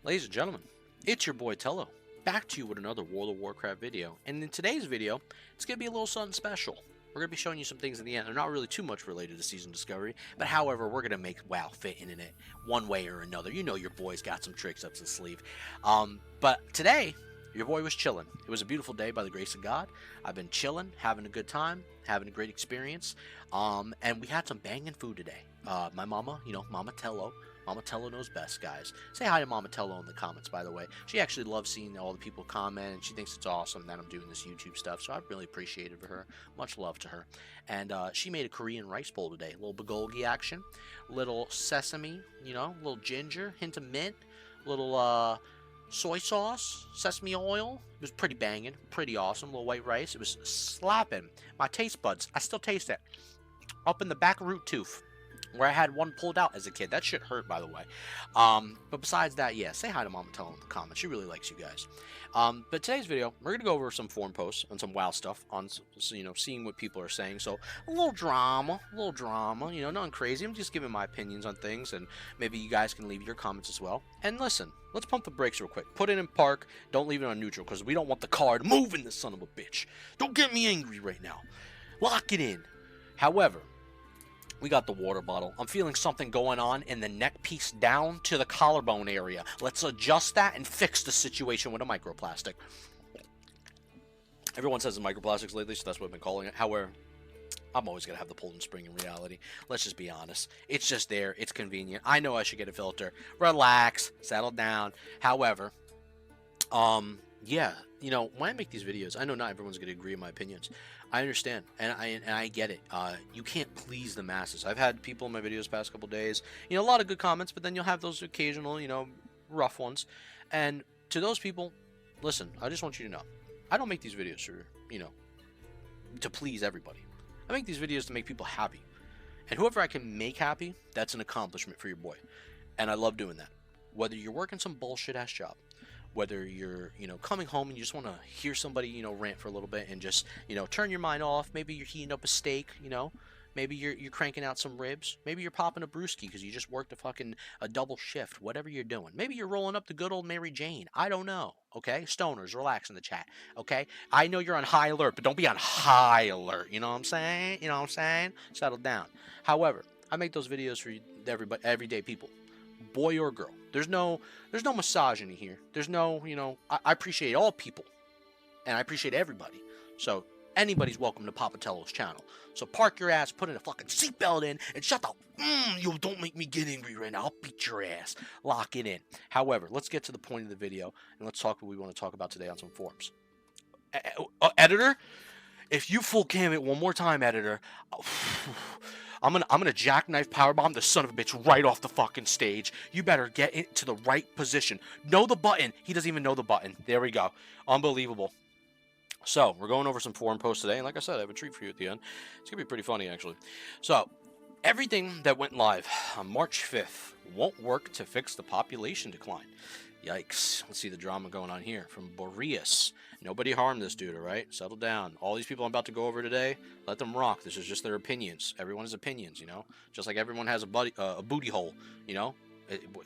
Ladies and gentlemen, it's your boy Tello, back to you with another World of Warcraft video, and in today's video, it's going to be a little something special. We're going to be showing you some things in the end. They're not really too much related to Season Discovery, but however, we're going to make WoW fit in it one way or another. You know your boy's got some tricks up his sleeve. But today, your boy was chilling. It was a beautiful day by the grace of God. I've been chilling, having a good time, having a great experience, and we had some banging food today. My mama, Mama Tello. Mama Tello knows best, guys. Say hi to Mama Tello in the comments, by the way. She actually loves seeing all the people comment, and she thinks it's awesome that I'm doing this YouTube stuff, so I really appreciate it for her. Much love to her. And she made a Korean rice bowl today. A little bulgogi action, little sesame, little ginger, hint of mint, little soy sauce, sesame oil. It was pretty banging, pretty awesome. Little white rice. It was slapping. My taste buds, I still taste it. Up in the back root tooth, where I had one pulled out as a kid. That shit hurt, by the way. But besides that, yeah, say hi to Mama Tello in the comments. She really likes you guys. But today's video, we're going to go over some forum posts and some WoW stuff on, seeing what people are saying. So a little drama, nothing crazy. I'm just giving my opinions on things, and maybe you guys can leave your comments as well. And listen, let's pump the brakes real quick. Put it in park. Don't leave it on neutral, because we don't want the card moving, this son of a bitch. Don't get me angry right now. Lock it in. However, we got the water bottle. I'm feeling something going on in the neck piece down to the collarbone area. Let's adjust that and fix the situation with a microplastic. Everyone says it's microplastics lately, so that's what I've been calling it. However, I'm always going to have the Poland Spring in reality. Let's just be honest. It's just there. It's convenient. I know I should get a filter. Relax. Settle down. However, yeah, when I make these videos, I know not everyone's going to agree in my opinions. I understand, and I get it. You can't please the masses. I've had people in my videos past couple days, a lot of good comments, but then you'll have those occasional, rough ones. And to those people, listen, I just want you to know, I don't make these videos for, to please everybody. I make these videos to make people happy. And whoever I can make happy, that's an accomplishment for your boy. And I love doing that. Whether you're working some bullshit-ass job, whether you're, coming home and you just want to hear somebody, rant for a little bit and just, turn your mind off. Maybe you're heating up a steak, maybe you're cranking out some ribs. Maybe you're popping a brewski because you just worked a double shift, whatever you're doing. Maybe you're rolling up the good old Mary Jane. I don't know, okay? Stoners, relax in the chat, okay? I know you're on high alert, but don't be on high alert, you know what I'm saying? Settle down. However, I make those videos for everybody, everyday people. Boy or girl. There's no misogyny here. There's no, I appreciate all people. And I appreciate everybody. So anybody's welcome to Papa Tello's channel. So park your ass, put in a fucking seatbelt in, and shut the you don't make me get angry right now. I'll beat your ass. Lock it in. However, let's get to the point of the video, and let's talk what we want to talk about today on some forums. Editor, if you full cam it one more time, editor, I'm gonna jackknife powerbomb the son of a bitch right off the fucking stage. You better get into the right position. Know the button. He doesn't even know the button. There we go. Unbelievable. So we're going over some forum posts today, and like I said, I have a treat for you at the end. It's gonna be pretty funny, actually. So everything that went live on March 5th won't work to fix the population decline. Yikes. Let's see the drama going on here from Boreas. Nobody harmed this dude, all right? Settle down. All these people I'm about to go over today, let them rock. This is just their opinions. Everyone has opinions, Just like everyone has a booty hole,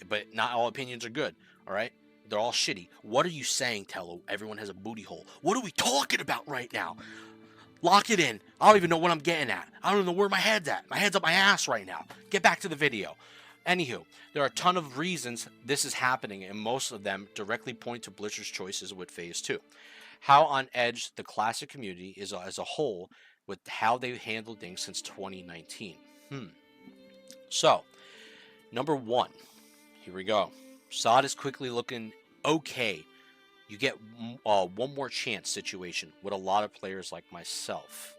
But not all opinions are good, all right? They're all shitty. What are you saying, Tello? Everyone has a booty hole. What are we talking about right now? Lock it in. I don't even know what I'm getting at. I don't even know where my head's at. My head's up my ass right now. Get back to the video. Anywho, there are a ton of reasons this is happening, and most of them directly point to Blizzard's choices with Phase 2. How on edge the classic community is as a whole with how they've handled things since 2019. So, number one, here we go. SOD is quickly looking okay. You get one more chance situation with a lot of players like myself.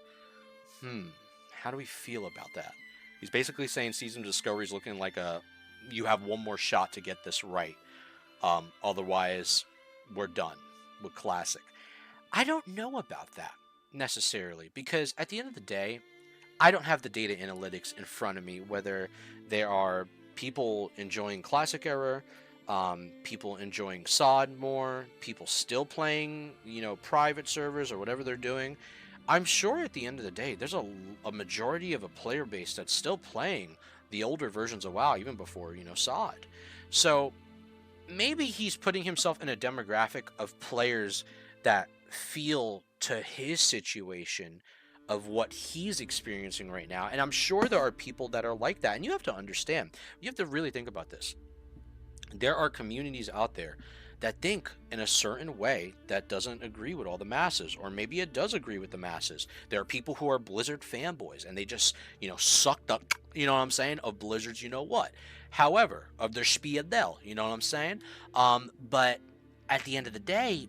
How do we feel about that? He's basically saying Season Discovery is looking like you have one more shot to get this right. Otherwise, we're done with Classic. I don't know about that necessarily, because at the end of the day, I don't have the data analytics in front of me, whether there are people enjoying Classic era, people enjoying SOD more, people still playing, private servers or whatever they're doing. I'm sure at the end of the day, there's a majority of a player base that's still playing the older versions of WoW, even before, SOD. So maybe he's putting himself in a demographic of players that feel to his situation of what he's experiencing right now. And I'm sure there are people that are like that. And you have to understand, you have to really think about this. There are communities out there that think in a certain way that doesn't agree with all the masses, or maybe it does agree with the masses. There are people who are Blizzard fanboys and they just, sucked up, you know what I'm saying, of Blizzard's, However, of their spiel, you know what I'm saying? But at the end of the day,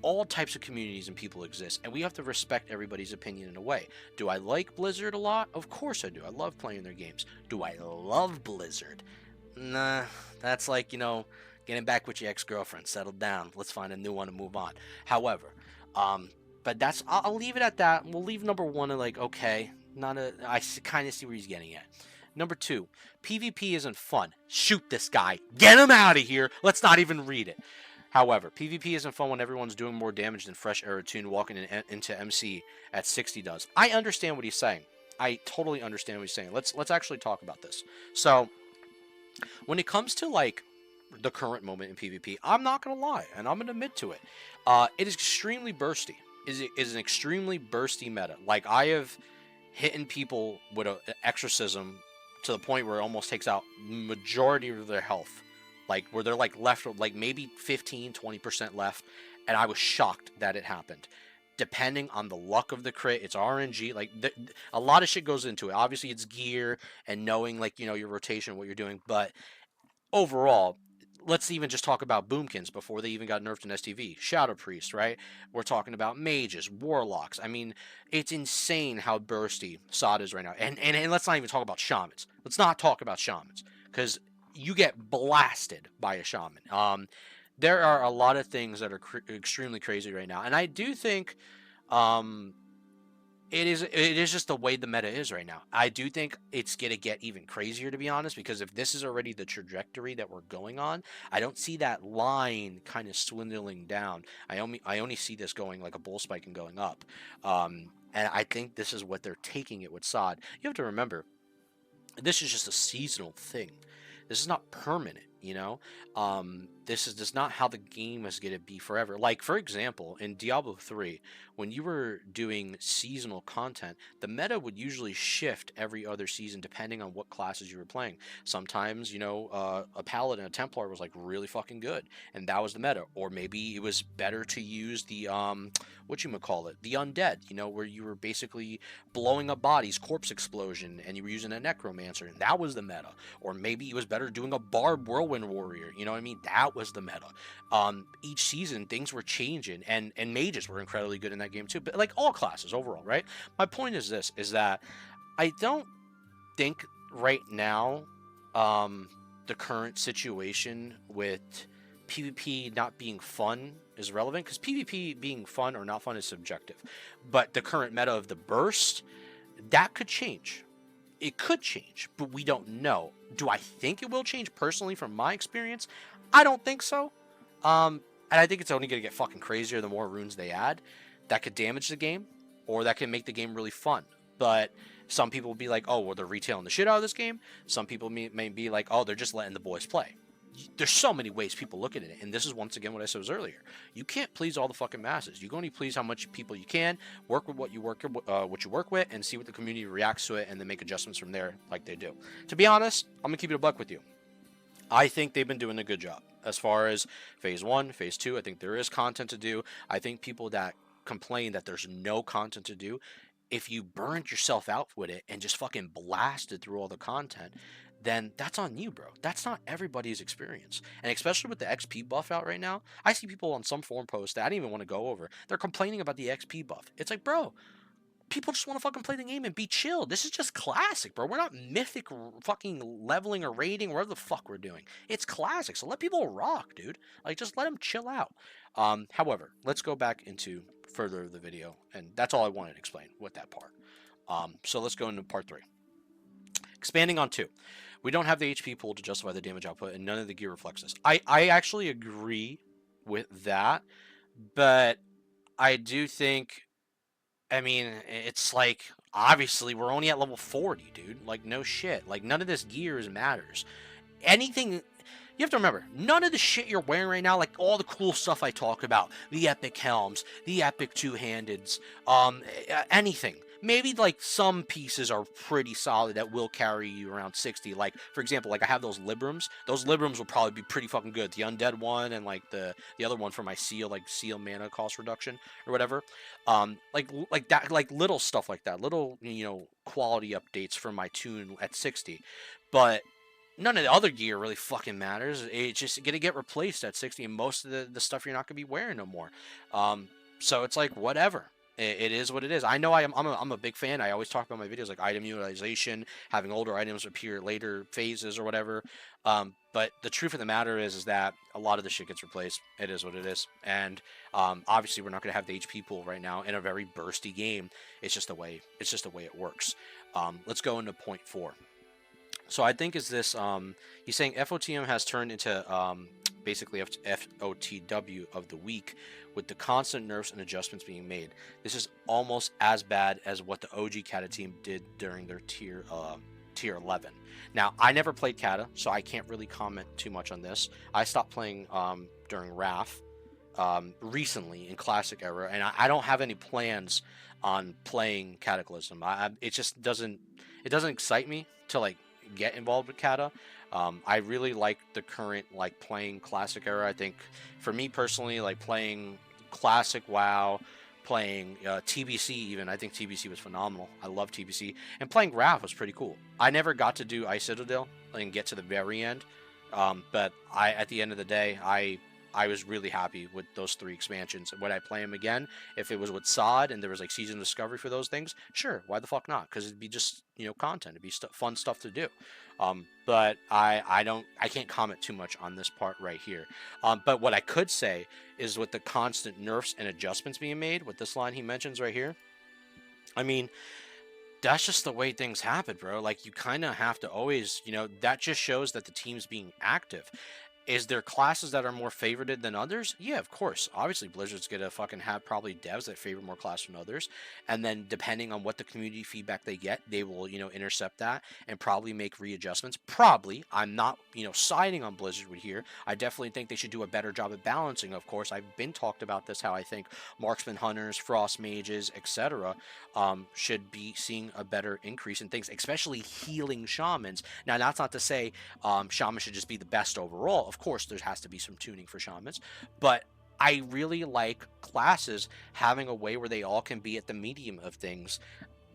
all types of communities and people exist, and we have to respect everybody's opinion in a way. Do I like Blizzard a lot? Of course I do. I love playing their games. Do I love Blizzard? Nah, that's like, getting back with your ex-girlfriend. Settle down. Let's find a new one and move on. However, but I'll leave it at that. We'll leave number one at like, okay, I kind of see where he's getting at. Number two, PvP isn't fun. Shoot this guy. Get him out of here. Let's not even read it. However, PvP isn't fun when everyone's doing more damage than Fresh Era Tune walking into MC at 60 does. I understand what he's saying. I totally understand what he's saying. Let's actually talk about this. So, when it comes to like the current moment in PvP, I'm not gonna lie, and I'm gonna admit to it. It is extremely bursty. It is an extremely bursty meta. Like, I have hitting people with an exorcism to the point where it almost takes out majority of their health. Like, where they're like left, like maybe 15-20% left, and I was shocked that it happened. Depending on the luck of the crit, it's RNG. Like, a lot of shit goes into it. Obviously, it's gear and knowing, like, your rotation, what you're doing. But overall, let's even just talk about Boomkins before they even got nerfed in STV. Shadow Priest, right? We're talking about mages, warlocks. I mean, it's insane how bursty SOD is right now. And let's not even talk about shamans. Let's not talk about shamans, because you get blasted by a shaman. There are a lot of things that are extremely crazy right now, and I do think it is just the way the meta is right now. I do think it's gonna get even crazier, to be honest, because if this is already the trajectory that we're going on, I don't see that line kind of swindling down. I only see this going like a bull spike and going up. And I think this is what they're taking it with SOD. You have to remember, this is just a seasonal thing. This is not permanent, this is not how the game is going to be forever. Like, for example, in Diablo 3, when you were doing seasonal content, the meta would usually shift every other season depending on what classes you were playing. Sometimes, a Paladin, a Templar was like really fucking good, and that was the meta. Or maybe it was better to use the, the Undead, where you were basically blowing up bodies, corpse explosion, and you were using a Necromancer, and that was the meta. Or maybe it was better doing a Barb Whirlwind Warrior, you know what I mean? That was the meta. Each season, things were changing, and mages were incredibly good in that game too, but like all classes overall, right? My point is this, is that I don't think right now the current situation with PvP not being fun is relevant, because PvP being fun or not fun is subjective. But the current meta of the burst, that could change. It could change, but we don't know. Do I think it will change? Personally, from my experience, I don't think so. And I think it's only going to get fucking crazier the more runes they add. That could damage the game, or that can make the game really fun. But some people will be like, oh, well, they're retailing the shit out of this game. Some people may be like, oh, they're just letting the boys play. There's so many ways people look at it, and this is once again what I said earlier. You can't please all the fucking masses. You can only please how much people you can. Work with what you work with, and see what the community reacts to it, and then make adjustments from there, like they do. To be honest, I'm gonna keep it a buck with you. I think they've been doing a good job as far as phase 1, phase 2. I think there is content to do. I think people that complain that there's no content to do, if you burned yourself out with it and just fucking blasted through all the content, then that's on you, bro. That's not everybody's experience. And especially with the XP buff out right now, I see people on some forum posts that I don't even want to go over. They're complaining about the XP buff. It's like, bro, people just want to fucking play the game and be chill. This is just classic, bro. We're not mythic fucking leveling or raiding or whatever the fuck we're doing. It's classic. So let people rock, dude. Like, just let them chill out. However, let's go back into further of the video. And that's all I wanted to explain with that part. So let's go into part 3. Expanding on 2. We don't have the HP pool to justify the damage output, and none of the gear reflects this. I actually agree with that, but I do think, I mean, it's like, obviously, we're only at level 40, dude. Like, no shit. Like, none of this gear matters. Anything, You have to remember, none of the shit you're wearing right now, like all the cool stuff I talk about, the epic helms, the epic two-handeds, anything. Maybe like some pieces are pretty solid that will carry you around 60. Like, for example, like I have those Librams. Those Librams will probably be pretty fucking good. The undead one and like the other one for my seal, like seal mana cost reduction or whatever. Like that, like little stuff like that, little quality updates for my tune at 60. But none of the other gear really fucking matters. It's just gonna get replaced at 60, and most of the stuff you're not gonna be wearing no more. So it's like whatever. It is what it is. I know I'm a big fan. I always talk about my videos like item utilization, having older items appear later phases or whatever. But the truth of the matter is that a lot of the shit gets replaced. It is what it is. And obviously we're not gonna have the HP pool right now in a very bursty game. It's just the way it works. Let's go into point 4. So I think is this, he's saying FOTM has turned into basically FOTW of the week with the constant nerfs and adjustments being made. This is almost as bad as what the OG Kata team did during their tier 11. Now, I never played Kata, so I can't really comment too much on this. I stopped playing during Wrath recently in Classic Era, and I don't have any plans on playing Cataclysm. It just doesn't excite me to like get involved with Kata. I really like the current like playing Classic Era. I think for me personally, like playing Classic WoW, playing TBC even, I think TBC was phenomenal. I love TBC, and playing Wrath was pretty cool. I never got to do Ice Citadel and get to the very end, but at the end of the day, I was really happy with those 3 expansions. Would I play them again if it was with SOD and there was like season discovery for those things? Sure, why the fuck not? Because it'd be just content. It'd be fun stuff to do. But I can't comment too much on this part right here. But what I could say is with the constant nerfs and adjustments being made with this line he mentions right here, I mean, that's just the way things happen, bro. Like you kind of have to always, that just shows that the team's being active. Is there classes that are more favorited than others? Yeah, of course. Obviously, Blizzard's gonna fucking have probably devs that favor more classes than others, and then depending on what the community feedback they get, they will, intercept that and probably make readjustments. Probably. I'm not, siding on Blizzard here. I definitely think they should do a better job at balancing. Of course, I've been talked about this, how I think marksman hunters, frost mages, etc., should be seeing a better increase in things, especially healing shamans. Now, that's not to say shamans should just be the best overall. Of course, there has to be some tuning for shamans, but I really like classes having a way where they all can be at the medium of things.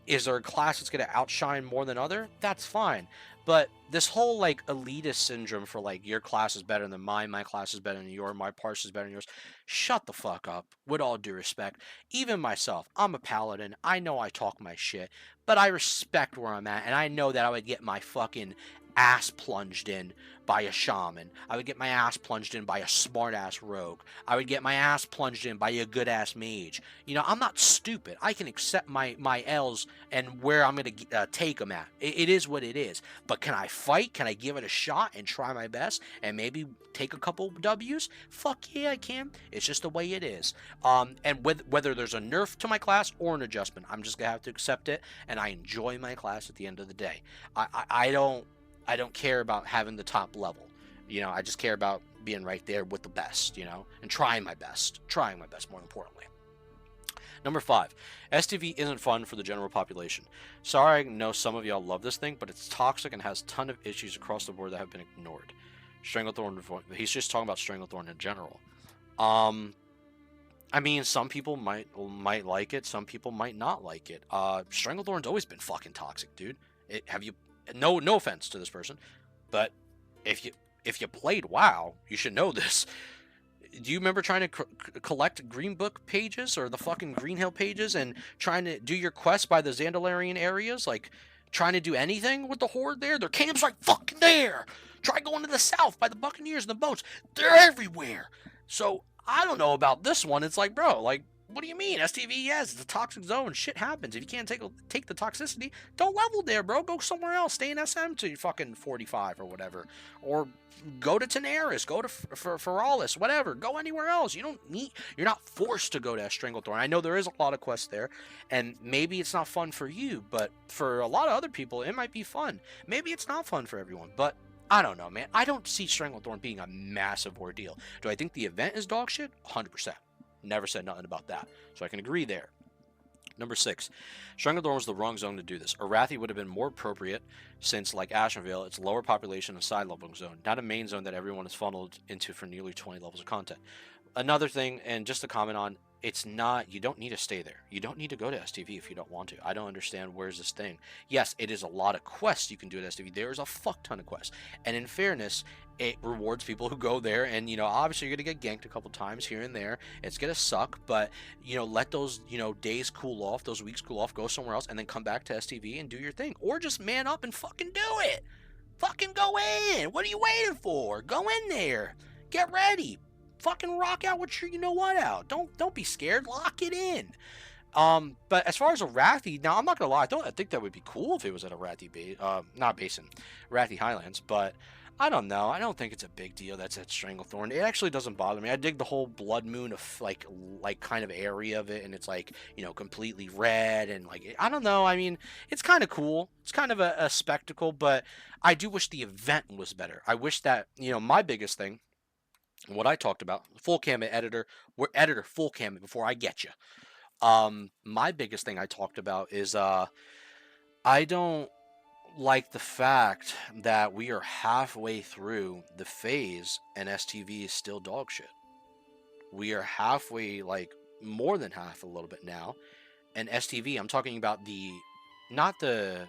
Is there a class that's going to outshine more than other? That's fine. But this whole like elitist syndrome for like your class is better than mine, my class is better than yours, my parse is better than yours. Shut the fuck up. With all due respect, even myself, I'm a paladin. I know I talk my shit, but I respect where I'm at, and I know that I would get my fucking ass plunged in by a shaman. I would get my ass plunged in by a smart ass rogue. I would get my ass plunged in by a good ass mage. I'm not stupid. I can accept my L's and where I'm going to take them at. It is what it is. But can I fight? Can I give it a shot and try my best and maybe take a couple W's? Fuck yeah, I can. It's just the way it is. And whether there's a nerf to my class or an adjustment, I'm just going to have to accept it, and I enjoy my class at the end of the day. I don't care about having the top level. I just care about being right there with the best, and trying my best more importantly. Number 5, STV isn't fun for the general population. Sorry, I know some of y'all love this thing, but it's toxic and has a ton of issues across the board that have been ignored. Stranglethorn, he's just talking about Stranglethorn in general. I mean, some people might like it, some people might not like it. Stranglethorn's always been fucking toxic, dude. No offense to this person, but if you played WoW, you should know this. Do you remember trying to collect Green Book pages or the fucking Green Hill pages and trying to do your quests by the Zandalarian areas? Like, trying to do anything with the Horde there? Their camp's right fucking there! Try going to the south by the Buccaneers and the boats. They're everywhere! So, I don't know about this one. It's like, bro, like, what do you mean? STV, yes, it's a toxic zone. Shit happens. If you can't take the toxicity, don't level there, bro. Go somewhere else. Stay in SM to fucking 45 or whatever. Or go to Tenaris. Go to Feralis. Whatever. Go anywhere else. You're not forced to go to Stranglethorn. I know there is a lot of quests there, and maybe it's not fun for you, but for a lot of other people, it might be fun. Maybe it's not fun for everyone, but I don't know, man. I don't see Stranglethorn being a massive ordeal. Do I think the event is dog shit? 100%. Never said nothing about that. So I can agree there. Number 6, Stranglethorn was the wrong zone to do this. Arathi would have been more appropriate since, like Ashenvale, it's lower population and side leveling zone, not a main zone that everyone is funneled into for nearly 20 levels of content. Another thing, and just to comment on, it's not, you don't need to stay there. You don't need to go to STV if you don't want to. I don't understand where's this thing. Yes, it is a lot of quests you can do at STV. There's a fuck ton of quests. And in fairness, it rewards people who go there, and obviously you're gonna get ganked a couple times here and there. It's gonna suck, but let those days cool off, those weeks cool off, go somewhere else, and then come back to STV and do your thing, or just man up and fucking do it. Fucking go in. What are you waiting for? Go in there. Get ready. Fucking rock out with your out. Don't be scared. Lock it in. But as far as Arathi, now I'm not gonna lie, I think that would be cool if it was at Arathi base, not Basin, Arathi Highlands, but I don't know. I don't think it's a big deal that's at Stranglethorn. It actually doesn't bother me. I dig the whole Blood Moon of like kind of area of it, and it's like completely red and like I don't know. I mean, it's kind of cool. It's kind of a spectacle, but I do wish the event was better. I wish that my biggest thing, what I talked about, full cam it, editor, we're editor full cam it before I get you. My biggest thing I talked about is I don't like the fact that we are halfway through the phase and STV is still dog shit. We are halfway, like more than half a little bit now, and STV, I'm talking about not the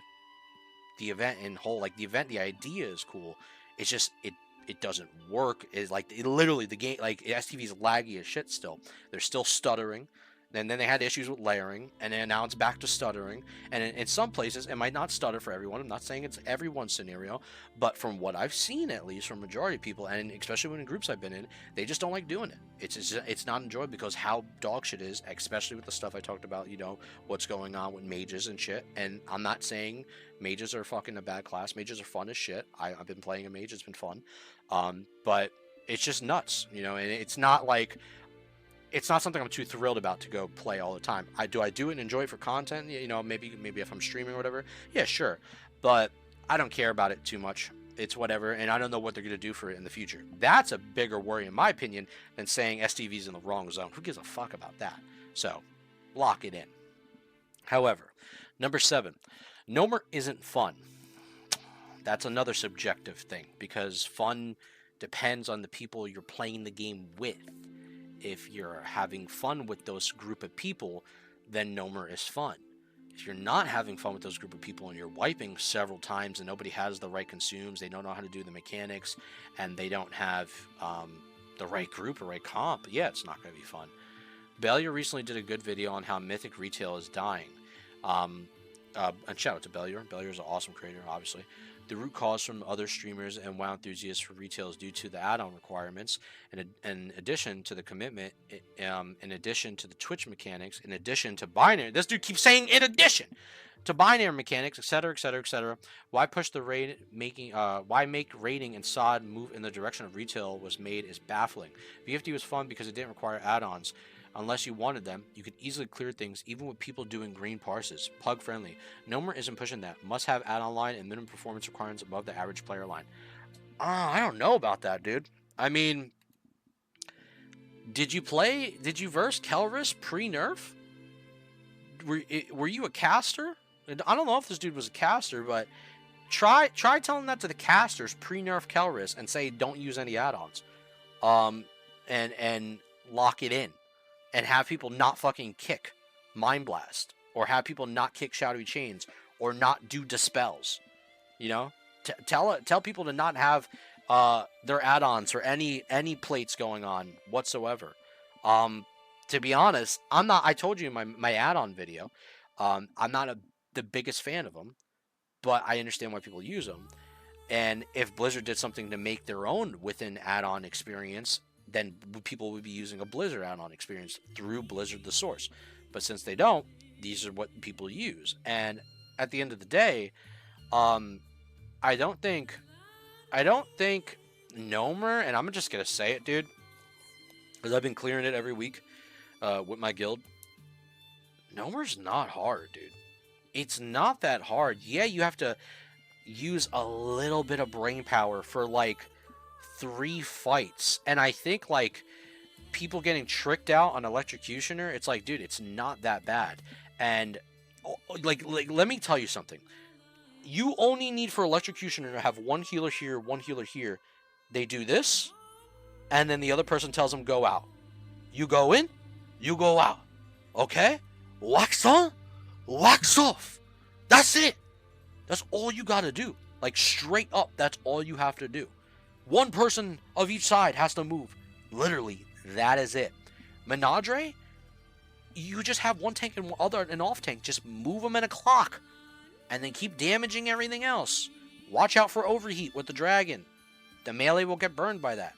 event in whole. Like the event, the idea is cool. It's just it doesn't work. It's like literally the game, like STV is laggy as shit still. They're still stuttering. And then they had issues with layering, and then now it's back to stuttering. And in some places, it might not stutter for everyone. I'm not saying it's everyone's scenario, but from what I've seen, at least from majority of people, and especially when in groups I've been in, they just don't like doing it. It's not enjoyed because how dog shit is, especially with the stuff I talked about, what's going on with mages and shit. And I'm not saying mages are fucking a bad class. Mages are fun as shit. I've been playing a mage. It's been fun. But it's just nuts, and it's not like... It's not something I'm too thrilled about to go play all the time. I do it and enjoy it for content, maybe if I'm streaming or whatever. Yeah, sure. But I don't care about it too much. It's whatever, and I don't know what they're going to do for it in the future. That's a bigger worry, in my opinion, than saying STV's in the wrong zone. Who gives a fuck about that? So, lock it in. However, number 7, Nomer isn't fun. That's another subjective thing, because fun depends on the people you're playing the game with. If you're having fun with those group of people, then Nomer is fun. If you're not having fun with those group of people and you're wiping several times and nobody has the right consumes, they don't know how to do the mechanics, and they don't have the right group or right comp, yeah, it's not going to be fun. Bellier recently did a good video on how Mythic Retail is dying. And shout out to Bellier. Bellier is an awesome creator, obviously. The root cause from other streamers and WoW enthusiasts for retail is due to the add-on requirements, and in addition to the commitment, in addition to the Twitch mechanics, in addition to binary. This dude keeps saying in addition to binary mechanics, etc., etc., etc. Why push the why make raiding and SOD move in the direction of retail was made is baffling. VFD was fun because it didn't require add-ons. Unless you wanted them, you could easily clear things, even with people doing green parses. Pug friendly. Nomer isn't pushing that. Must have add-on line and minimum performance requirements above the average player line. I don't know about that, dude. I mean, did you verse Kelris pre-nerf? Were you a caster? I don't know if this dude was a caster, but try telling that to the casters pre-nerf Kelris and say don't use any add-ons. And lock it in. And have people not fucking kick Mind Blast, or have people not kick Shadowy Chains, or not do Dispels. Tell people to not have their add-ons or any plates going on whatsoever. To be honest, I'm not. I told you in my add-on video, I'm not the biggest fan of them, but I understand why people use them. And if Blizzard did something to make their own within add-on experience, then people would be using a Blizzard add-on experience through Blizzard the source. But since they don't, these are what people use. And at the end of the day, I don't think Nomer, and I'm just gonna say it, dude, because I've been clearing it every week with my guild. Nomer's not hard, dude. It's not that hard. Yeah, you have to use a little bit of brain power for like 3 fights. And I think like people getting tricked out on Electrocutioner, it's like, dude, it's not that bad. And like let me tell you something. You only need for Electrocutioner to have one healer here, one healer here. They do this, and then the other person tells them go out. You go in, you go out. Okay? Wax on, wax off. That's it. That's all you gotta do. Like straight up, that's all you have to do. One person of each side has to move. Literally, that is it. Menadre, you just have one tank and an off tank. Just move them in a clock. And then keep damaging everything else. Watch out for overheat with the dragon. The melee will get burned by that.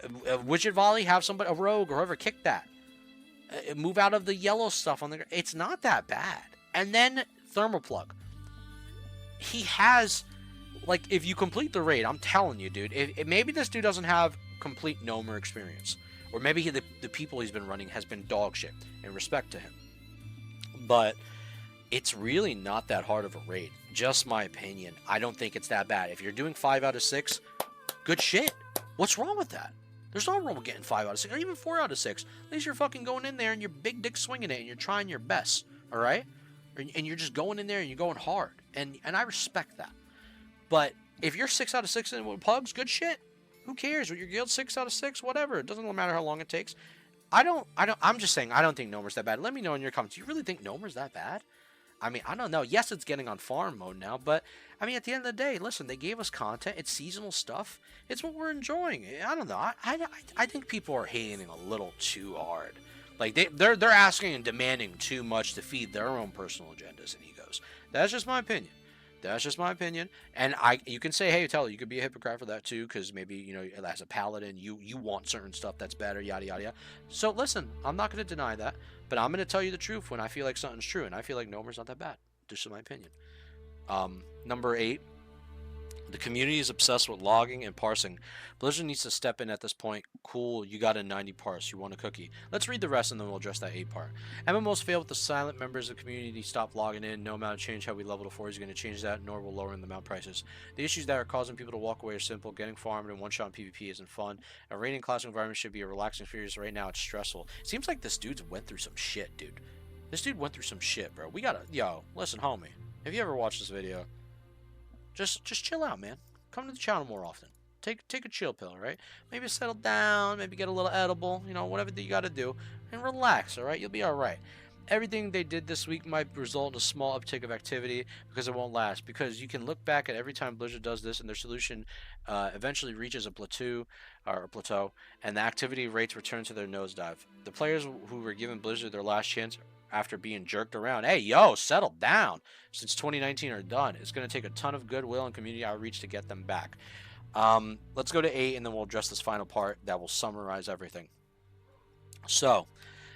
Widget volley, have somebody, a rogue or whoever kick that. Move out of the yellow stuff on the ground. It's not that bad. And then thermal plug. He has, like, if you complete the raid, I'm telling you, dude, maybe this dude doesn't have complete Gnomer experience. Or maybe the people he's been running has been dog shit, in respect to him. But it's really not that hard of a raid. Just my opinion. I don't think it's that bad. If you're doing 5 out of 6, good shit. What's wrong with that? There's no wrong with getting 5 out of 6, or even 4 out of 6. At least you're fucking going in there and you're big dick swinging it and you're trying your best, alright? And you're just going in there and you're going hard. And I respect that. But if you're 6 out of 6 in with pugs, good shit. Who cares? With your guild 6 out of 6, whatever. It doesn't matter how long it takes. I'm just saying, I don't think Gnomer's that bad. Let me know in your comments. Do you really think Gnomer's that bad? I mean, I don't know. Yes, it's getting on farm mode now, but I mean, at the end of the day, listen, they gave us content. It's seasonal stuff. It's what we're enjoying. I don't know. I think people are hating a little too hard. Like they're asking and demanding too much to feed their own personal agendas and egos. That's just my opinion. That's just my opinion. And you can say, hey, Teller, you could be a hypocrite for that too, because maybe, you know, as a paladin, you want certain stuff that's better, yada yada yada. So listen, I'm not going to deny that, but I'm going to tell you the truth when I feel like something's true, and I feel like Gnomer's not that bad. Just my opinion. Number 8. The community is obsessed with logging and parsing. Blizzard needs to step in at this point. Cool, you got a 90 parse. You want a cookie. Let's read the rest and then we'll address that 8 part. MMOs fail with the silent members of the community stop logging in. No amount of change how we level to 4 is going to change that, nor will lowering the mount prices. The issues that are causing people to walk away are simple. Getting farmed and one-shot in PvP isn't fun. A raiding class environment should be a relaxing experience. Right now it's stressful. Seems like this dude's went through some shit, dude. This dude went through some shit, bro. We gotta... Yo, listen, homie. If you ever watch this video, just chill out, man. Come to the channel more often. Take a chill pill, right? Maybe settle down, maybe get a little edible, you know, whatever you got to do, and relax, all right? You'll be all right. Everything they did this week might result in a small uptick of activity because it won't last. Because you can look back at every time Blizzard does this and their solution eventually reaches a plateau, and the activity rates return to their nosedive. The players who were given Blizzard their last chance after being jerked around, hey, yo, settle down, since 2019 are done. It's going to take a ton of goodwill and community outreach to get them back. Let's go to 8, and then we'll address this final part that will summarize everything. So,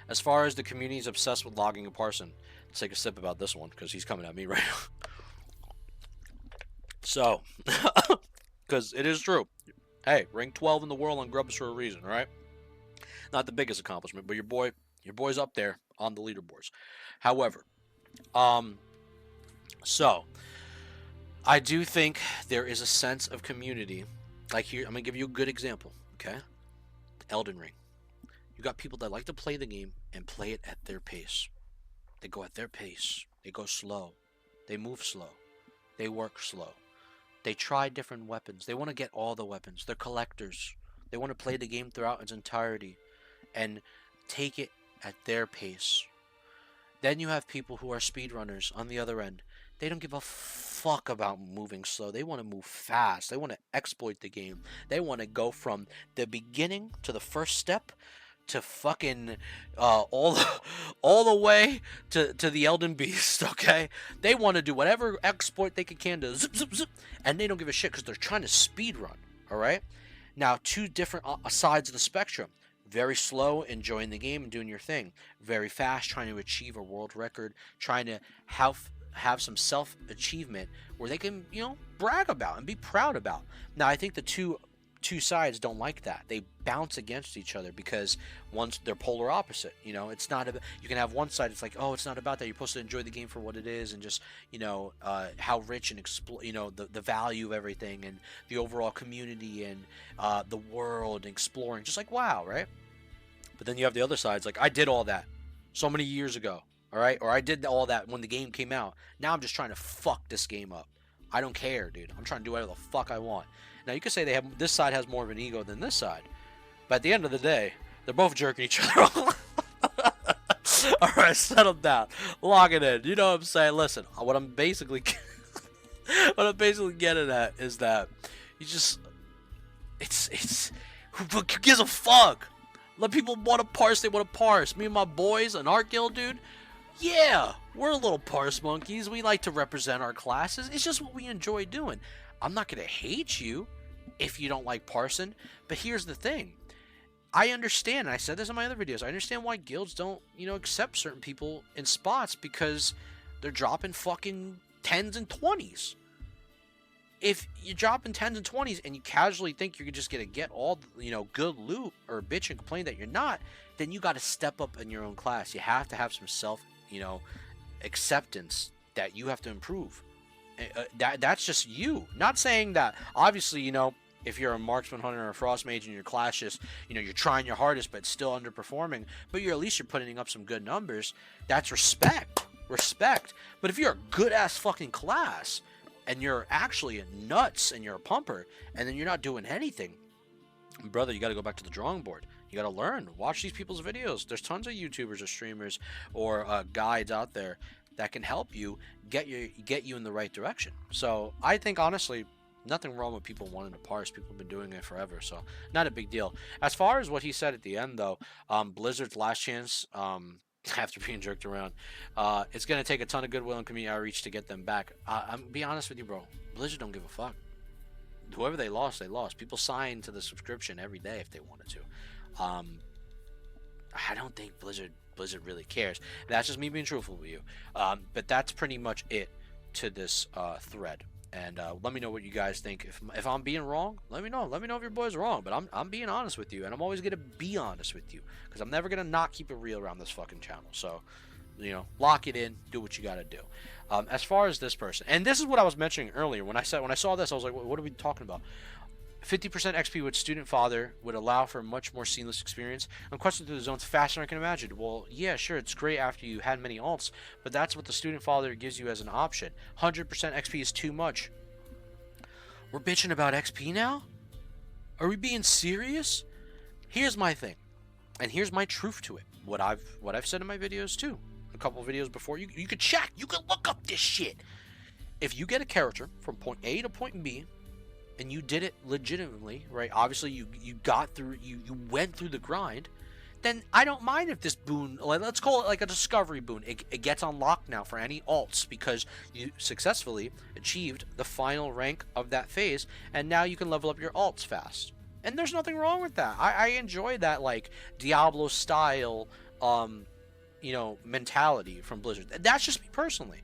as far as the community is obsessed with logging and parsing, let's take a sip about this one, because he's coming at me right now. So, because it is true. Hey, rank 12 in the world on Grubs for a reason, right? Not the biggest accomplishment, but your boy's up there on the leaderboards. However, so I do think there is a sense of community. Like here, I'm gonna give you a good example. Okay, Elden Ring. You got people that like to play the game and play it at their pace. They go at their pace. They go slow. They move slow. They work slow. They try different weapons. They want to get all the weapons. They're collectors. They want to play the game throughout its entirety and take it at their pace. Then you have people who are speedrunners on the other end. They don't give a fuck about moving slow. They want to move fast. They want to exploit the game. They want to go from the beginning to the first step to fucking all the way to the Elden Beast, okay? They want to do whatever exploit they can to zip, zip, zip, and they don't give a shit because they're trying to speedrun, all right? Now, 2 different sides of the spectrum. Very slow, enjoying the game and doing your thing. Very fast, trying to achieve a world record, trying to have some self-achievement where they can, you know, brag about and be proud about. Now, I think the two two sides don't like that. They bounce against each other because once they're polar opposite. You know, it's not about, you can have one side. It's like, oh, it's not about that. You're supposed to enjoy the game for what it is, and just, you know, how rich and you know, the value of everything, and the overall community, and the world, and exploring, just like WoW, right? But then you have the other side. It's like, I did all that so many years ago, all right, or I did all that when the game came out. Now I'm just trying to fuck this game up. I don't care, dude. I'm trying to do whatever the fuck I want. Now you could say this side has more of an ego than this side, but at the end of the day, they're both jerking each other off. All right, settle down, lock it in. You know what I'm saying? Listen, what I'm basically getting at is that you just, it's who gives a fuck? Let people want to parse. They want to parse. Me and my boys, an art guild, dude. Yeah, we're a little parse monkeys. We like to represent our classes. It's just what we enjoy doing. I'm not going to hate you if you don't like parsing, but here's the thing. I understand, and I said this in my other videos, I understand why guilds don't, you know, accept certain people in spots because they're dropping fucking 10s and 20s. If you're dropping 10s and 20s and you casually think you're just going to get all, you know, good loot, or bitch and complain that you're not, then you got to step up in your own class. You have to have some self, you know, acceptance that you have to improve. That's just you. Not saying that, obviously, you know, if you're a marksman hunter or a frost mage and your class just, you know, you're trying your hardest but still underperforming, but you're at least you're putting up some good numbers, that's respect. But if you're a good ass fucking class and you're actually nuts and you're a pumper and then you're not doing anything, brother, you got to go back to the drawing board. You got to learn. Watch these people's videos. There's tons of YouTubers or streamers or guides out there that can help you get you in the right direction. So I think, honestly, nothing wrong with people wanting to parse. People have been doing it forever, so not a big deal. As far as what he said at the end, though, Blizzard's last chance, after being jerked around, it's going to take a ton of goodwill and community outreach to get them back. I'm be honest with you, bro. Blizzard don't give a fuck. Whoever they lost, they lost. People sign to the subscription every day if they wanted to. I don't think Blizzard really cares. That's just me being truthful with you. But that's pretty much it to this thread. And let me know what you guys think. If I'm being wrong, let me know. Let me know if your boy's wrong. But I'm being honest with you, and I'm always gonna be honest with you because I'm never gonna not keep it real around this fucking channel. So, you know, lock it in. Do what you gotta do. As far as this person, and this is what I was mentioning earlier when I saw this, I was like, what are we talking about? 50% XP with Student Father would allow for a much more seamless experience. I'm questioning through the zones faster than I can imagine. Well, yeah, sure, it's great after you had many alts, but that's what the Student Father gives you as an option. 100% XP is too much. We're bitching about XP now? Are we being serious? Here's my thing, and here's my truth to it. What I've said in my videos too, a couple of videos before. You could check. You could look up this shit. If you get a character from point A to point B, and you did it legitimately, right? Obviously, you got through, you went through the grind, then I don't mind if this boon, let's call it like a discovery boon, it gets unlocked now for any alts because you successfully achieved the final rank of that phase, and now you can level up your alts fast. And there's nothing wrong with that. I enjoy that, like, Diablo style, you know, mentality from Blizzard. That's just me personally.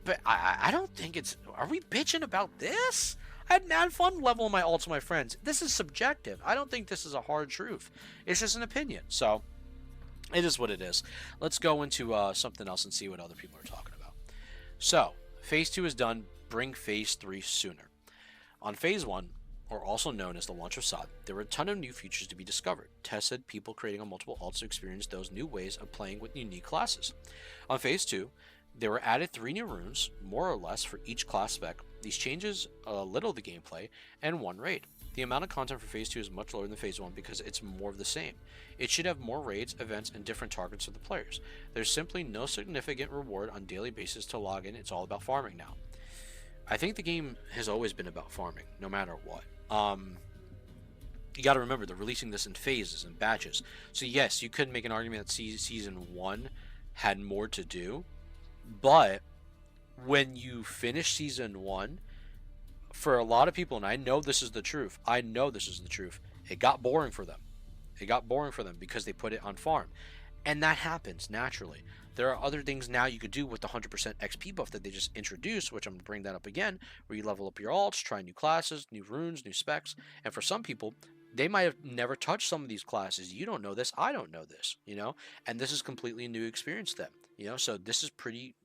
But I don't think it's, are we bitching about this? I had mad fun leveling my alts with my friends. This is subjective. I don't think this is a hard truth. It's just an opinion. So, it is what it is. Let's go into something else and see what other people are talking about. So, Phase 2 is done. Bring Phase 3 sooner. On Phase 1, or also known as the launch of SOD, there were a ton of new features to be discovered, tested, people creating on multiple alts to experience those new ways of playing with unique classes. On Phase 2, there were added 3 new runes, more or less, for each class spec. These changes a little the gameplay, and 1 raid. The amount of content for Phase 2 is much lower than Phase 1 because it's more of the same. It should have more raids, events, and different targets for the players. There's simply no significant reward on daily basis to log in. It's all about farming now. I think the game has always been about farming, no matter what. You got to remember, they're releasing this in phases and batches. So yes, you could make an argument that Season 1 had more to do, but when you finish Season 1, for a lot of people, and I know this is the truth, it got boring for them. It got boring for them because they put it on farm. And that happens naturally. There are other things now you could do with the 100% XP buff that they just introduced, which I'm going to bring that up again, where you level up your alts, try new classes, new runes, new specs. And for some people, they might have never touched some of these classes. You don't know this, I don't know this, and this is completely a new experience to them, so this is pretty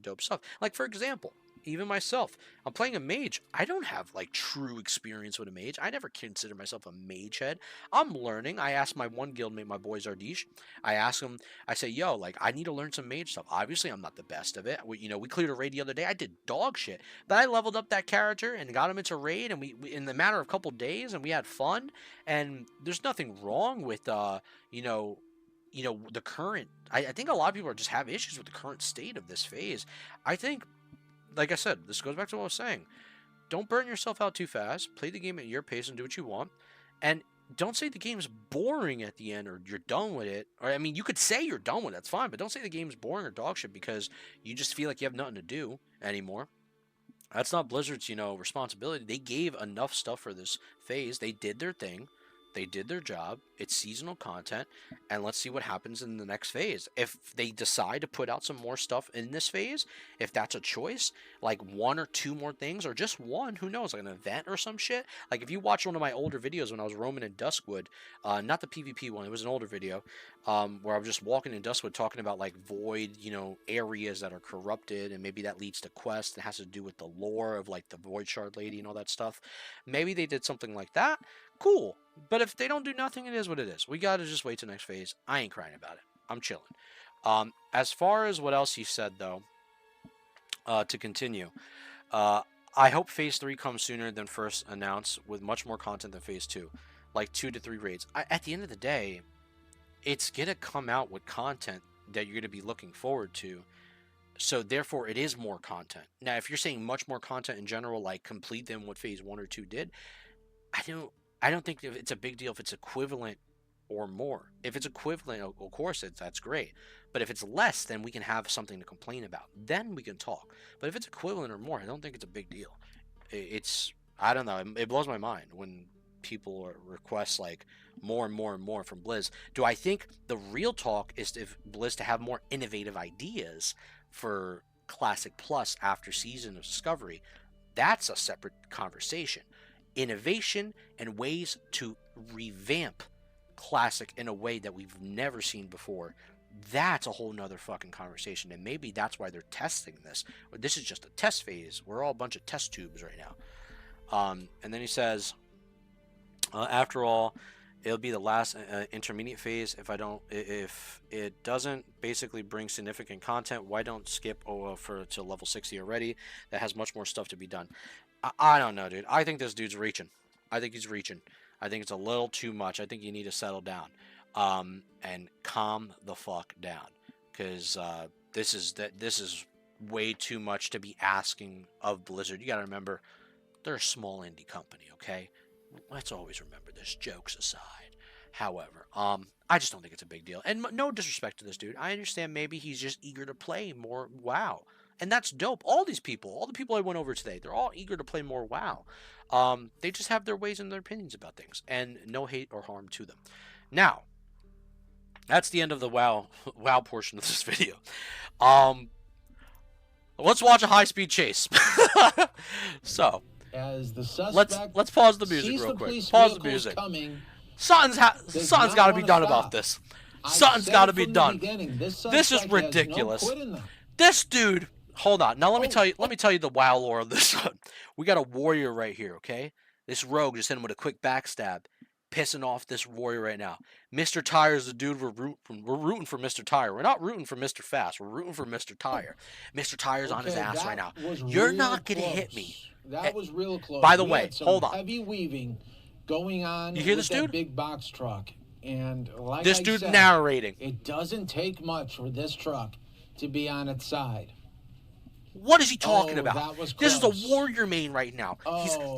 dope stuff. Like, for example, even myself, I'm playing a mage. I don't have like true experience with a mage. I never consider myself a mage head. I'm learning. I asked my one guildmate, my boy Zardish, I asked him, I say, yo, like, I need to learn some mage stuff. Obviously, I'm not the best of it. We cleared a raid the other day. I did dog shit, but I leveled up that character and got him into raid, and we in the matter of a couple days, and we had fun. And there's nothing wrong with, the current. I think a lot of people just have issues with the current state of this phase. I think, like I said, this goes back to what I was saying. Don't burn yourself out too fast. Play the game at your pace and do what you want. And don't say the game's boring at the end or you're done with it. Or, I mean, you could say you're done with it. That's fine. But don't say the game's boring or dog shit because you just feel like you have nothing to do anymore. That's not Blizzard's, responsibility. They gave enough stuff for this phase. They did their thing. They did their job. It's seasonal content, and let's see what happens in the next phase. If they decide to put out some more stuff in this phase, if that's a choice, like 1 or 2 more things, or just one, who knows, like an event or some shit. Like if you watch one of my older videos when I was roaming in Duskwood, not the PvP one, it was an older video, where I was just walking in Duskwood talking about like void, areas that are corrupted, and maybe that leads to quests. It has to do with the lore of like the Void Shard Lady and all that stuff. Maybe they did something like that. Cool. But if they don't do nothing, it is what it is. We gotta just wait till next phase. I ain't crying about it. I'm chilling. As far as what else he said, though, to continue, I hope Phase 3 comes sooner than first announced, with much more content than Phase 2. Like 2 to 3 raids. At the end of the day, it's gonna come out with content that you're gonna be looking forward to. So therefore, it is more content. Now, if you're saying much more content in general, like complete than what Phase 1 or 2 did, I don't think it's a big deal if it's equivalent or more. If it's equivalent, of course, that's great. But if it's less, then we can have something to complain about. Then we can talk. But if it's equivalent or more, I don't think it's a big deal. I don't know. It blows my mind when people request like more and more and more from Blizz. Do I think the real talk is if Blizz to have more innovative ideas for Classic Plus after Season of Discovery? That's a separate conversation. Innovation and ways to revamp Classic in a way that we've never seen before, that's a whole nother fucking conversation. And maybe that's why they're testing this. This is just a test phase. We're all a bunch of test tubes right now. And then he says, after all, it'll be the last intermediate phase. If it doesn't basically bring significant content, why don't skip to level 60 already? That has much more stuff to be done. I don't know, dude. I think this dude's reaching. I think he's reaching. I think it's a little too much. I think you need to settle down and calm the fuck down, because this is way too much to be asking of Blizzard. You got to remember, they're a small indie company, okay? Let's always remember this, jokes aside. However, I just don't think it's a big deal. And no disrespect to this dude. I understand maybe he's just eager to play more WoW. And that's dope. All the people I went over today, they're all eager to play more WoW. They just have their ways and their opinions about things. And no hate or harm to them. Now, that's the end of the WoW portion of this video. Let's watch a high-speed chase. So, as the let's pause the music real quick. Pause the music. Something's got to be done about this. Something's got to be done. This is ridiculous. This dude. Hold on. Now let me tell you the WoW lore of this one. We got a warrior right here, okay? This rogue just hit him with a quick backstab, pissing off this warrior right now. Mr. Tire is the dude we're rooting for. Mr. Tire. We're not rooting for Mr. Fast. We're rooting for Mr. Tire. Mr. Tire's on his ass right now. You're not gonna hit me. That was real close. By the way, hold on. Heavy weaving going on. You hear this dude? Big box truck, and like this dude narrating. It doesn't take much for this truck to be on its side. What is he talking about? This is a warrior main right now.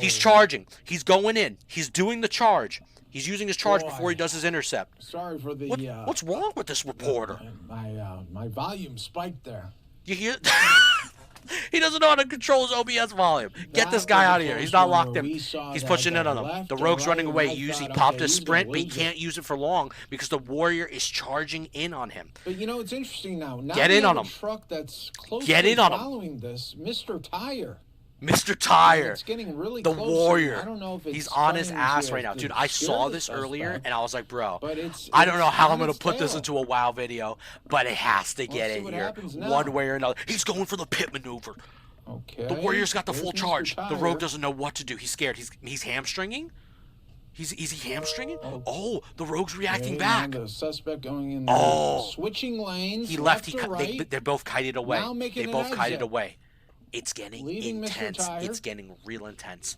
He's charging. He's going in. He's doing the charge. He's using his charge before he does his intercept. Sorry for the... What's wrong with this reporter? My volume spiked there. You hear? He doesn't know how to control his OBS volume. Get this guy out of here. He's not locked in. He's pushing in on him. The Rogue's running away. He popped his sprint, but he can't use it for long because the Warrior is charging in on him. But you know, it's interesting now. Get in on him. Truck that's closely Get in on him. Following this, Mr. Tire. Mr. Tire, it's getting really the close. Warrior, I don't know if it's he's on his ass right now. Dude, I saw this suspect, earlier, and I was like, bro, but I don't know how I'm going to put this into a WoW video, but it has to get in here now. one way or another. He's going for the pit maneuver. Okay. The Warrior's got the full Mr. charge. Tire. The Rogue doesn't know what to do. He's scared. He's hamstringing? Is he hamstringing? Oh, the Rogue's reacting back. The suspect going in switching lanes. He left. Right. They're both kited away. Now they both kited away. It's getting Leaving intense. It's getting real intense.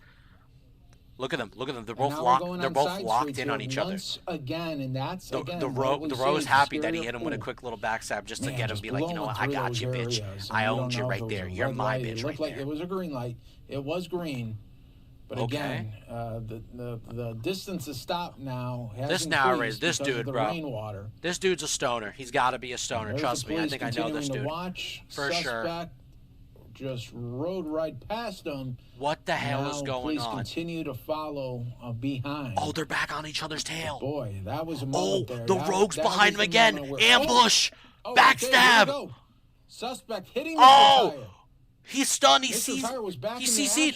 Look at them. Look at them. They're And both locked. They're both locked in on each other. Again, and that's the Rogue is happy that he hit him with a quick little backstab just to get him. Be like, you know what? I got you, bitch. I owned you right there. You're my bitch right there. It was a green light. It was green. But again, the distance is stopped now. This narrator, this dude, bro. Rainwater. This dude's a stoner. He's got to be a stoner. Trust me. I think I know this dude. For sure. Just rode right past them. What the hell is going on? Police continue to follow behind. Oh, they're back on each other's tail. Boy, that was a moment there. The Rogue's behind him again. Ambush. Backstab. Okay, suspect hitting Mr. Tire. He's stunned. He sees.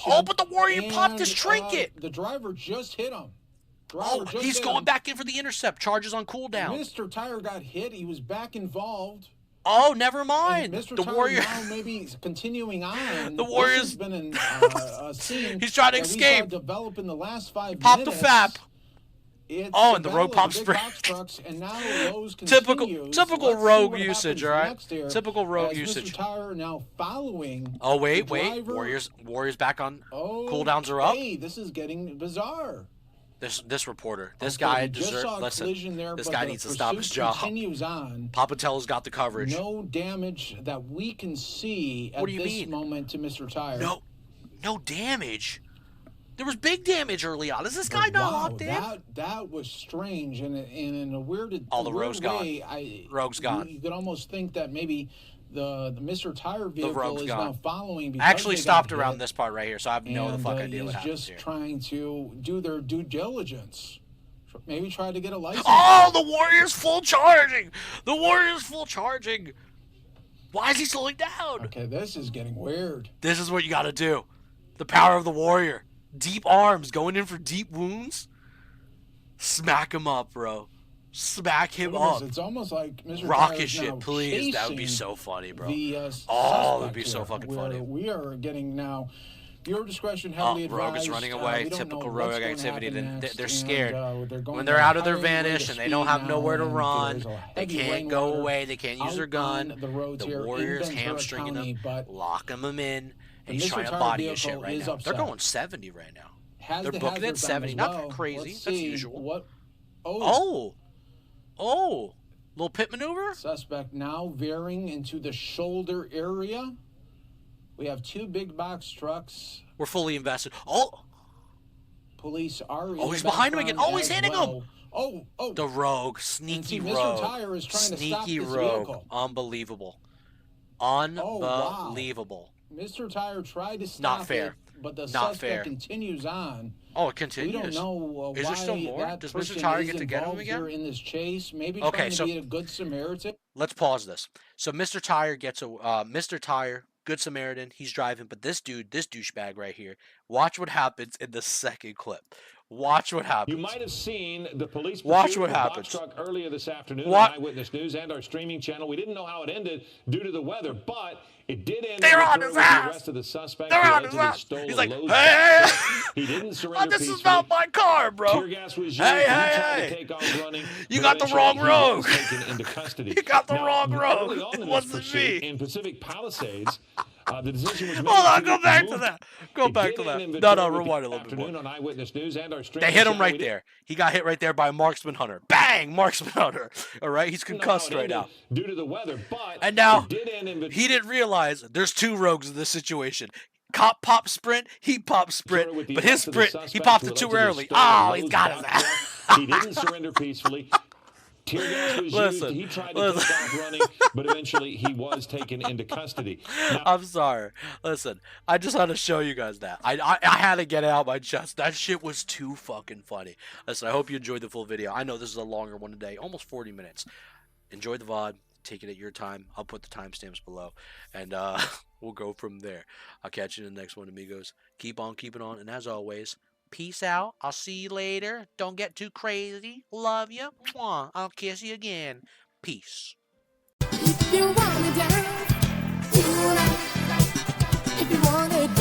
Oh, but the Warrior popped his trinket. The driver just hit him. He's going back in for the intercept. Charges on cooldown. Mr. Tire got hit. He was back involved. Oh, never mind. And Mr. The Tire Warrior now maybe continuing on. The Warrior's been in a scene. He's trying to escape. Develop in the last 5 minutes. Pop the FAP. And the Rogue pop sprint. Typical Rogue usage, all right? Typical Rogue usage. Mr. Tire now following. Oh, wait. Warriors back on. Cooldowns are up. Hey, this is getting bizarre. This reporter, this guy deserves. Listen, this guy needs to stop his job. Continues on. Papatello's got the coverage. No damage that we can see at this moment to Mr. Tire. No damage. There was big damage early on. Is this guy not locked in? That was strange, and in a weird the Rogue's way, gone. Rogue's gone. You could almost think that maybe the Mr. Tire vehicle is now following. I actually stopped around this part right here, so I have no fuck idea what happens here. He's just trying to do their due diligence. Maybe try to get a license. Oh, the Warrior's full charging! The Warrior's full charging! Why is he slowing down? Okay, this is getting weird. This is what you gotta do. The power of the Warrior. Deep arms, going in for deep wounds. Smack him up, bro. Smack him up. It's almost like Mr. Rocket shit, please. That would be so funny, bro. That would be so fucking funny. We are getting now. Your discretion heavily advised. Rogue is running away. Typical Rogue activity. They're scared. When they're out of their vanish and they don't have nowhere to run, they can't go away. They can't use their gun. The Warrior's hamstringing them, locking them in, and he's trying to body his shit right now. They're going 70 right now. They're booking at 70. Not crazy. That's usual. Oh, little pit maneuver. Suspect now veering into the shoulder area. We have 2 big box trucks. We're fully invested. Police are. He's behind him again. He's hitting him. The Rogue, sneaky Rogue. Mr. Tire is trying to stop this Rogue. vehicle. Unbelievable. Wow. Mr. Tire tried to stop it, but the suspect continues on. It continues. We don't know is why there still more? Does Mr. Tire get to get him again? In this chase, maybe trying to be a good Samaritan. Let's pause this. So Mr. Tire gets Mr. Tire, good Samaritan. He's driving, but this douchebag right here. Watch what happens in the second clip. Watch what happens. You might have seen the police watch what happens. Truck earlier this afternoon on Eyewitness News and our streaming channel. We didn't know how it ended due to the weather, but it did end. They're on his ass. The rest of the suspect. They're on his ass. He's like, hey. He didn't surrender. This is not my car, bro. Tear gas was used. Hey. To take off running. You got the wrong Rogue. Taken into custody. You got the wrong Rogue. It wasn't me. In Pacific Palisades. The decision was made. Hold on, go back to that. Go back to that. No, rewind a little bit more. On Eyewitness News and our they hit him right there. He got hit right there by a marksman hunter. Bang! Marksman hunter. All right, he's concussed right now. Due to the weather, but and now he didn't realize there's 2 Rogues in this situation. Cop pop sprint, he pop sprint, but his sprint, he popped it too early. He's got his ass. He didn't surrender peacefully. Tear gas was used. He tried to take off running, but eventually he was taken into custody. Now, I'm sorry. Listen, I just had to show you guys that. I had to get it out my chest. That shit was too fucking funny. Listen, I hope you enjoyed the full video. I know this is a longer one today, almost 40 minutes. Enjoy the VOD. Take it at your time. I'll put the timestamps below, and we'll go from there. I'll catch you in the next one, amigos. Keep on keeping on, and as always, peace out. I'll see you later. Don't get too crazy. Love you. Mwah. I'll kiss you again. Peace. If you wanna dance, if you wanna